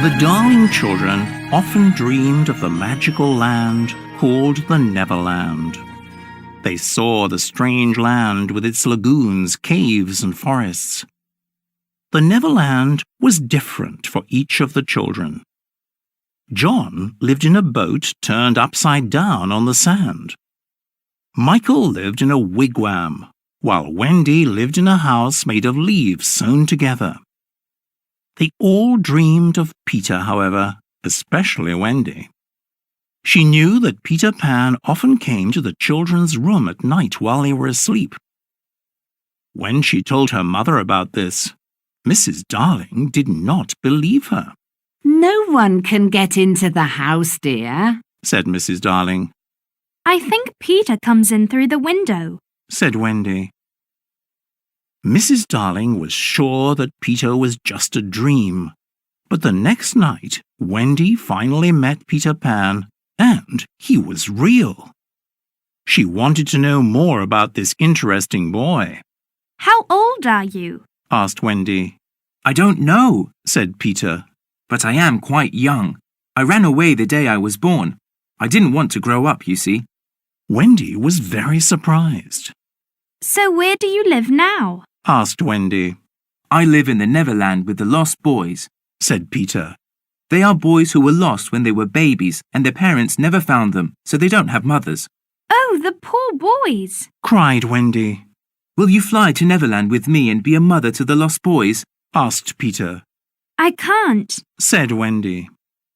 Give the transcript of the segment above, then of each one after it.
The Darling children often dreamed of the magical land called the Neverland. They saw the strange land with its lagoons, caves, and forests. The Neverland was different for each of the children. John lived in a boat turned upside down on the sand. Michael lived in a wigwam, while Wendy lived in a house made of leaves sewn together. They all dreamed of Peter, however, especially Wendy. She knew that Peter Pan often came to the children's room at night while they were asleep. When she told her mother about this, Mrs. Darling did not believe her. "No one can get into the house, dear," said Mrs. Darling. "I think Peter comes in through the window," said Wendy. Mrs. Darling was sure that Peter was just a dream, but the next night Wendy finally met Peter Pan, and he was real. She wanted to know more about this interesting boy. "How old are you?" asked Wendy. "I don't know," said Peter. "but I am quite young. I ran away the day I was born. I didn't want to grow up, you see." Wendy was very surprised. "So where do you live now?" asked Wendy. "I live in the Neverland with the Lost Boys," said Peter. "They are boys who were lost when they were babies and their parents never found them, so they don't have mothers." "Oh, the poor boys!" cried Wendy. "Will you fly to Neverland with me and be a mother to the Lost Boys?" asked Peter. "I can't," said Wendy.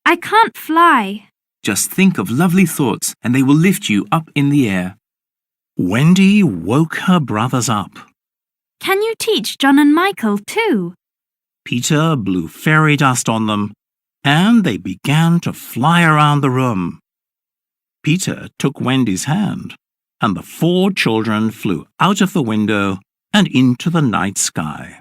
"I can't fly." "Just think of lovely thoughts and they will lift you up in the air." Wendy woke her brothers up. "Can you teach John and Michael too?" Peter blew fairy dust on them, and they began to fly around the room. Peter took Wendy's hand, and the 4 children flew out of the window and into the night sky.